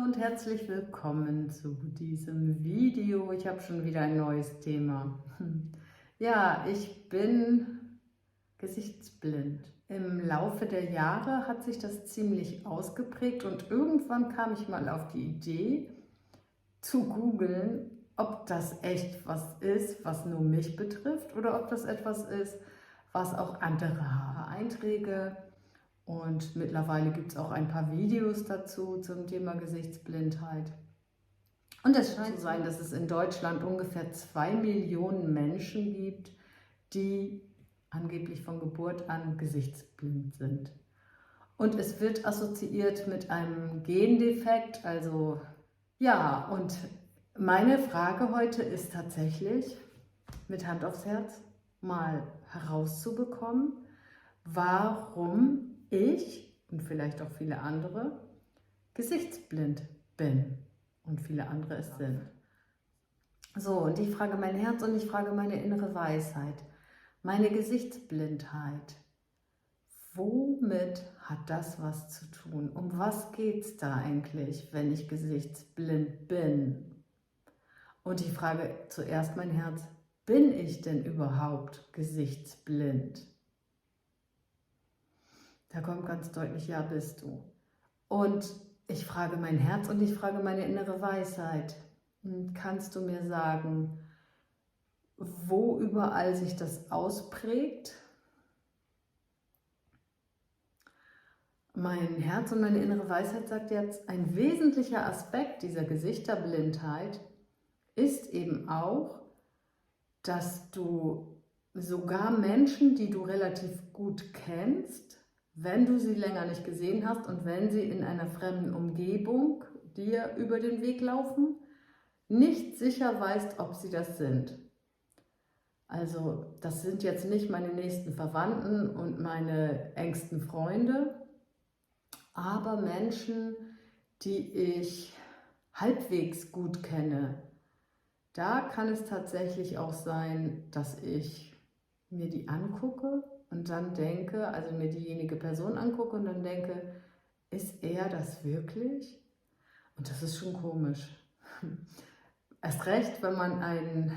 und herzlich willkommen zu diesem Video. Ich habe schon wieder ein neues Thema. Ja, ich bin gesichtsblind. Im Laufe der Jahre hat sich das ziemlich ausgeprägt und irgendwann kam ich mal auf die Idee zu googeln, ob das echt was ist, was nur mich betrifft oder ob das etwas ist, was auch andere haben. Einträge. Und mittlerweile gibt es auch ein paar Videos dazu zum Thema Gesichtsblindheit. Und es scheint zu sein, dass es in Deutschland ungefähr 2 Millionen Menschen gibt, die angeblich von Geburt an gesichtsblind sind. Und es wird assoziiert mit einem Gendefekt, also ja, und meine Frage heute ist tatsächlich, mit Hand aufs Herz, mal herauszubekommen, warum ich und vielleicht auch viele andere gesichtsblind bin und viele andere es sind. So, und ich frage mein Herz und ich frage meine innere Weisheit, meine Gesichtsblindheit, womit hat das was zu tun? Um was geht es da eigentlich, wenn ich gesichtsblind bin? Und ich frage zuerst mein Herz, bin ich denn überhaupt gesichtsblind? Da kommt ganz deutlich, ja, bist du. Und ich frage mein Herz und ich frage meine innere Weisheit. Kannst du mir sagen, wo überall sich das ausprägt? Mein Herz und meine innere Weisheit sagt jetzt, ein wesentlicher Aspekt dieser Gesichtsblindheit ist eben auch, dass du sogar Menschen, die du relativ gut kennst, wenn du sie länger nicht gesehen hast und wenn sie in einer fremden Umgebung dir über den Weg laufen, nicht sicher weißt, ob sie das sind. Also das sind jetzt nicht meine nächsten Verwandten und meine engsten Freunde, aber Menschen, die ich halbwegs gut kenne. Da kann es tatsächlich auch sein, dass ich mir die angucke und dann denke, also mir diejenige Person angucke und dann denke, ist er das wirklich? Und das ist schon komisch. Erst recht, wenn man einen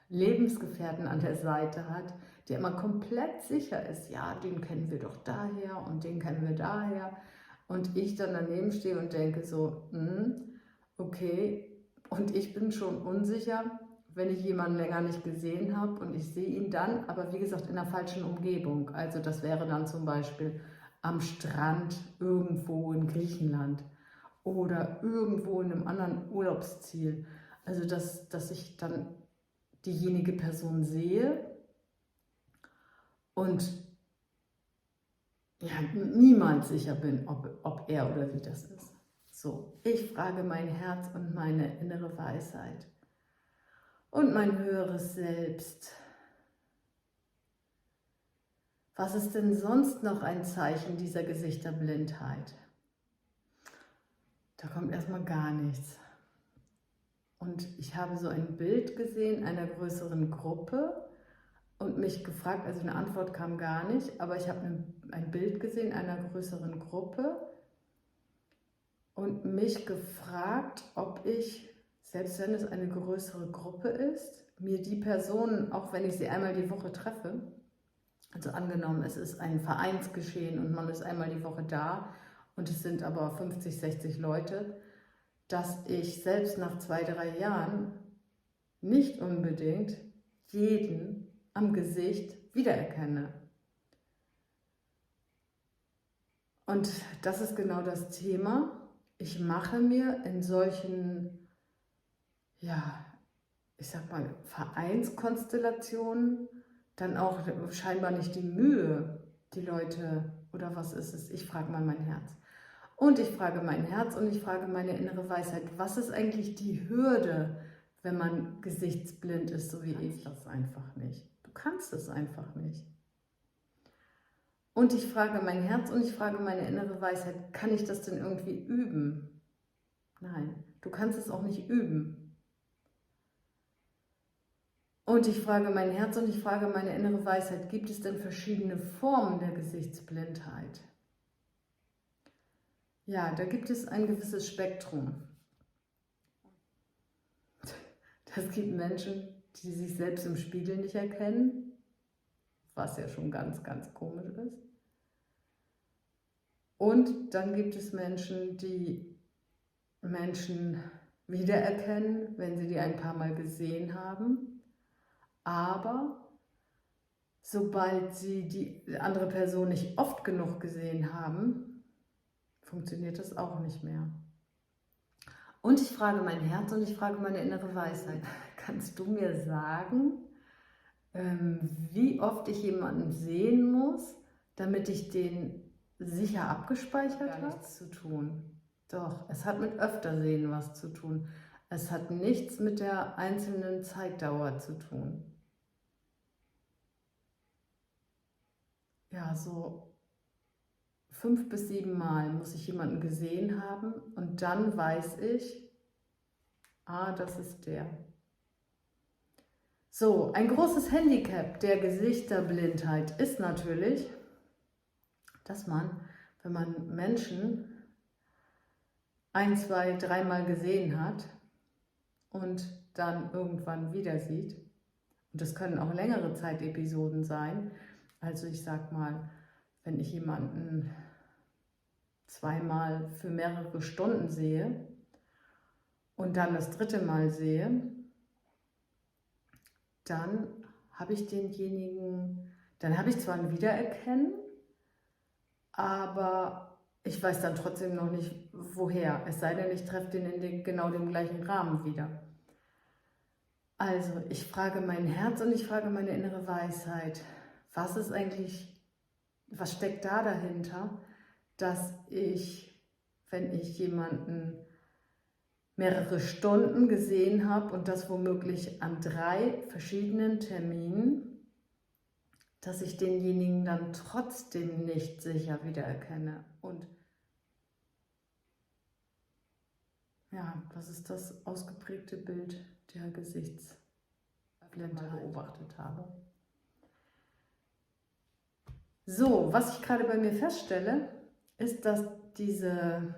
Lebensgefährten an der Seite hat, der immer komplett sicher ist, ja, den kennen wir doch daher und den kennen wir daher. Und ich dann daneben stehe und denke so, okay, und ich bin schon unsicher, wenn ich jemanden länger nicht gesehen habe und ich sehe ihn dann, aber wie gesagt in der falschen Umgebung. Also das wäre dann zum Beispiel am Strand irgendwo in Griechenland oder irgendwo in einem anderen Urlaubsziel. Also dass ich dann diejenige Person sehe und ja, niemals sicher bin, ob er oder sie das ist. So, ich frage mein Herz und meine innere Weisheit und mein höheres Selbst. Was ist denn sonst noch ein Zeichen dieser Gesichtsblindheit? Da kommt erstmal gar nichts. Und ich habe so ein Bild gesehen einer größeren Gruppe und mich gefragt, also eine Antwort kam gar nicht, aber ich habe ein Bild gesehen einer größeren Gruppe und mich gefragt, ob ich, selbst wenn es eine größere Gruppe ist, mir die Personen, auch wenn ich sie einmal die Woche treffe, also angenommen, es ist ein Vereinsgeschehen und man ist einmal die Woche da und es sind aber 50, 60 Leute, dass ich selbst nach 2, 3 Jahren nicht unbedingt jeden am Gesicht wiedererkenne. Und das ist genau das Thema. Ich mache mir in solchen, ja, ich sag mal, Vereinskonstellationen dann auch scheinbar nicht die Mühe, die Leute, oder was ist es? Ich frage mal mein Herz. Und ich frage mein Herz und ich frage meine innere Weisheit, was ist eigentlich die Hürde, wenn man gesichtsblind ist, so wie ich? Das einfach nicht. Du kannst es einfach nicht. Und ich frage mein Herz und ich frage meine innere Weisheit, kann ich das denn irgendwie üben? Nein, du kannst es auch nicht üben. Und ich frage mein Herz und ich frage meine innere Weisheit, gibt es denn verschiedene Formen der Gesichtsblindheit? Ja, da gibt es ein gewisses Spektrum. Es gibt Menschen, die sich selbst im Spiegel nicht erkennen, was ja schon ganz, ganz komisch ist. Und dann gibt es Menschen, die Menschen wiedererkennen, wenn sie die ein paar Mal gesehen haben, aber sobald sie die andere Person nicht oft genug gesehen haben, funktioniert das auch nicht mehr. Und ich frage mein Herz und ich frage meine innere Weisheit. Kannst du mir sagen, wie oft ich jemanden sehen muss, damit ich den sicher abgespeichert habe? Nichts zu tun. Doch, es hat mit öfter sehen was zu tun. Es hat nichts mit der einzelnen Zeitdauer zu tun. Ja, so 5 bis 7 Mal muss ich jemanden gesehen haben und dann weiß ich, das ist der. So, ein großes Handicap der Gesichtsblindheit ist natürlich, dass man, wenn man Menschen 1, 2, 3 Mal gesehen hat und dann irgendwann wieder sieht, und das können auch längere Zeitepisoden sein, also ich sag mal, wenn ich jemanden 2 Mal für mehrere Stunden sehe und dann das 3. Mal sehe, dann habe ich denjenigen, dann habe ich zwar ein Wiedererkennen, aber ich weiß dann trotzdem noch nicht, woher. Es sei denn, ich treffe den in genau dem gleichen Rahmen wieder. Also, ich frage mein Herz und ich frage meine innere Weisheit. Was ist eigentlich, was steckt da dahinter, dass ich, wenn ich jemanden mehrere Stunden gesehen habe und das womöglich an 3 verschiedenen Terminen, dass ich denjenigen dann trotzdem nicht sicher wiedererkenne. Und ja, das ist das ausgeprägte Bild der Gesichtsblindheit beobachtet habe. So, was ich gerade bei mir feststelle, ist, dass diese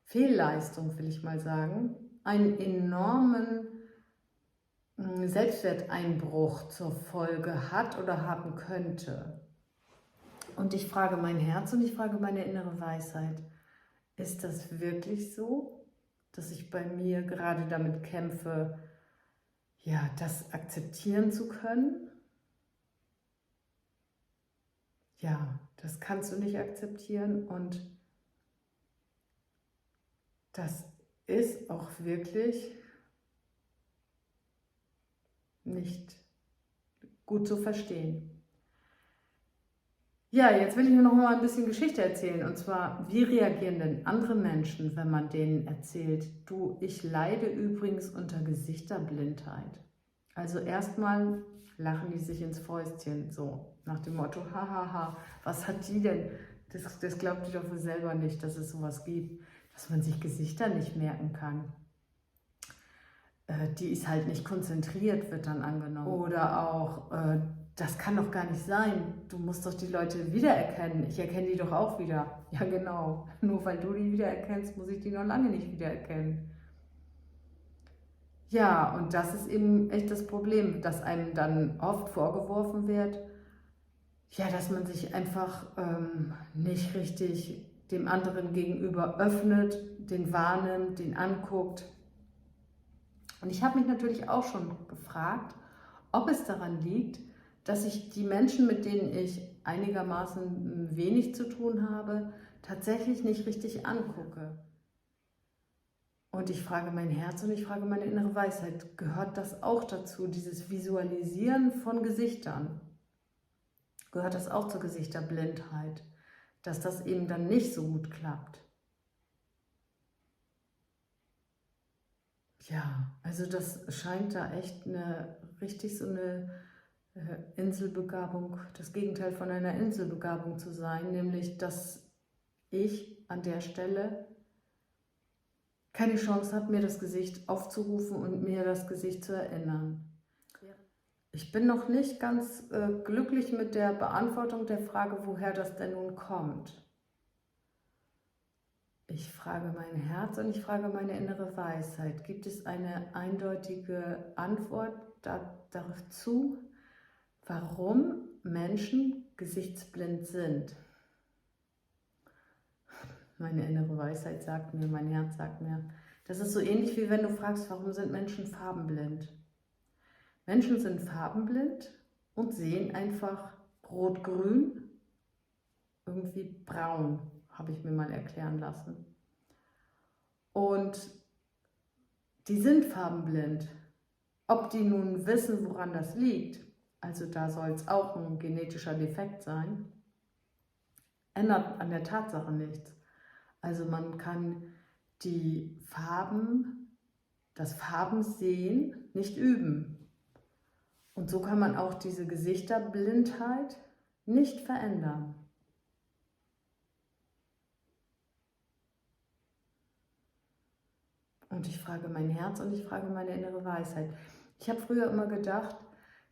Fehlleistung, will ich mal sagen, einen enormen Selbstwerteinbruch zur Folge hat oder haben könnte. Und ich frage mein Herz und ich frage meine innere Weisheit, ist das wirklich so, dass ich bei mir gerade damit kämpfe, ja, das akzeptieren zu können? Ja, das kannst du nicht akzeptieren und das ist auch wirklich nicht gut zu verstehen. Ja, jetzt will ich mir noch mal ein bisschen Geschichte erzählen. Und zwar, wie reagieren denn andere Menschen, wenn man denen erzählt, du, ich leide übrigens unter Gesichtsblindheit. Also erstmal lachen die sich ins Fäustchen, so nach dem Motto, hahaha, was hat die denn? Das glaubt die doch wohl selber nicht, dass es sowas gibt, dass man sich Gesichter nicht merken kann. Die ist halt nicht konzentriert, wird dann angenommen. Oder auch, das kann doch gar nicht sein, du musst doch die Leute wiedererkennen, ich erkenne die doch auch wieder. Ja genau, nur weil du die wiedererkennst, muss ich die noch lange nicht wiedererkennen. Ja, und das ist eben echt das Problem, dass einem dann oft vorgeworfen wird, ja, dass man sich einfach nicht richtig dem anderen gegenüber öffnet, den wahrnimmt, den anguckt. Und ich habe mich natürlich auch schon gefragt, ob es daran liegt, dass ich die Menschen, mit denen ich einigermaßen wenig zu tun habe, tatsächlich nicht richtig angucke. Und ich frage mein Herz und ich frage meine innere Weisheit, gehört das auch dazu, dieses Visualisieren von Gesichtern? Gehört das auch zur Gesichtsblindheit, dass das eben dann nicht so gut klappt? Ja, also das scheint da echt richtig so eine Inselbegabung, das Gegenteil von einer Inselbegabung zu sein, nämlich dass ich an der Stelle keine Chance habe, mir das Gesicht aufzurufen und mir das Gesicht zu erinnern. Ich bin noch nicht ganz glücklich mit der Beantwortung der Frage, woher das denn nun kommt. Ich frage mein Herz und ich frage meine innere Weisheit. Gibt es eine eindeutige Antwort dazu, warum Menschen gesichtsblind sind? Meine innere Weisheit sagt mir, mein Herz sagt mir, das ist so ähnlich wie wenn du fragst, warum sind Menschen farbenblind? Menschen sind farbenblind und sehen einfach rot-grün, irgendwie braun, habe ich mir mal erklären lassen. Und die sind farbenblind. Ob die nun wissen, woran das liegt, also da soll es auch ein genetischer Defekt sein, ändert an der Tatsache nichts. Also man kann die Farben, das Farbensehen nicht üben. Und so kann man auch diese Gesichterblindheit nicht verändern. Und ich frage mein Herz und ich frage meine innere Weisheit. Ich habe früher immer gedacht,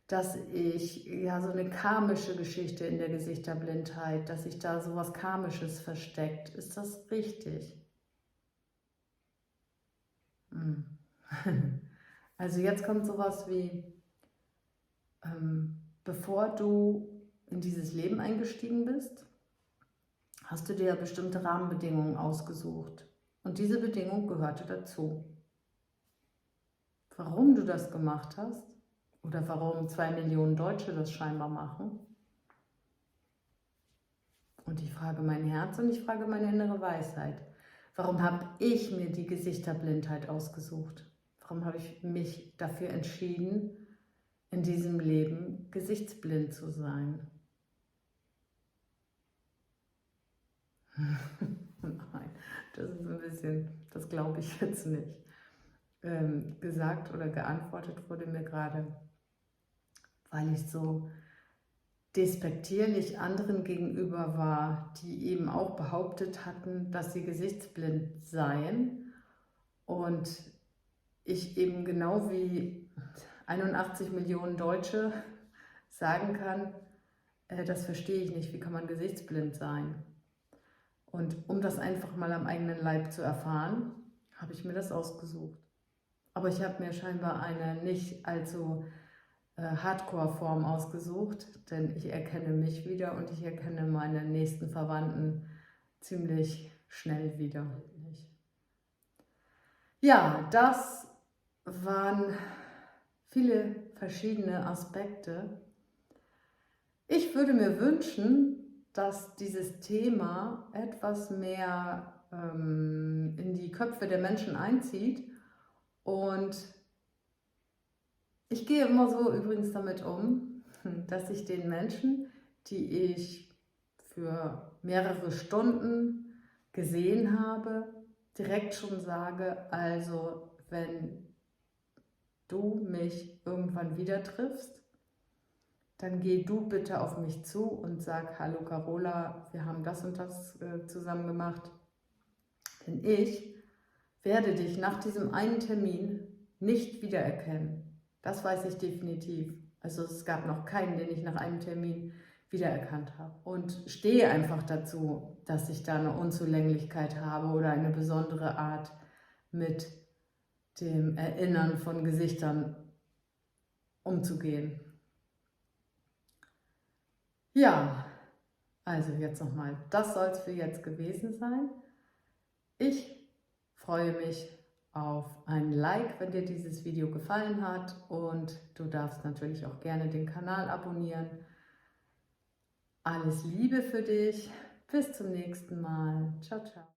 dass ich ja so eine karmische Geschichte in der Gesichterblindheit, dass sich da so was Karmisches versteckt. Ist das richtig? Also jetzt kommt sowas wie, bevor du in dieses Leben eingestiegen bist, hast du dir bestimmte Rahmenbedingungen ausgesucht. Und diese Bedingung gehörte dazu. Warum du das gemacht hast oder warum 2 Millionen Deutsche das scheinbar machen. Und ich frage mein Herz und ich frage meine innere Weisheit. Warum habe ich mir die Gesichterblindheit ausgesucht? Warum habe ich mich dafür entschieden, in diesem Leben gesichtsblind zu sein? Nein, das ist ein bisschen, das glaube ich jetzt nicht. Gesagt oder geantwortet wurde mir gerade, weil ich so despektierlich anderen gegenüber war, die eben auch behauptet hatten, dass sie gesichtsblind seien. Und ich eben genau wie 81 Millionen Deutsche sagen kann, das verstehe ich nicht, wie kann man gesichtsblind sein? Und um das einfach mal am eigenen Leib zu erfahren, habe ich mir das ausgesucht. Aber ich habe mir scheinbar eine nicht allzu Hardcore-Form ausgesucht, denn ich erkenne mich wieder und ich erkenne meine nächsten Verwandten ziemlich schnell wieder. Ja, das waren viele verschiedene Aspekte. Ich würde mir wünschen, dass dieses Thema etwas mehr in die Köpfe der Menschen einzieht. Und ich gehe immer so übrigens damit um, dass ich den Menschen, die ich für mehrere Stunden gesehen habe, direkt schon sage, also wenn du mich irgendwann wieder triffst, dann geh du bitte auf mich zu und sag, hallo Carola, wir haben das und das zusammen gemacht. Denn ich werde dich nach diesem einen Termin nicht wiedererkennen. Das weiß ich definitiv. Also es gab noch keinen, den ich nach einem Termin wiedererkannt habe. Und stehe einfach dazu, dass ich da eine Unzulänglichkeit habe oder eine besondere Art mit dem Erinnern von Gesichtern umzugehen. Ja, also jetzt nochmal, das soll es für jetzt gewesen sein. Ich freue mich auf ein Like, wenn dir dieses Video gefallen hat, und du darfst natürlich auch gerne den Kanal abonnieren. Alles Liebe für dich, bis zum nächsten Mal. Ciao, ciao.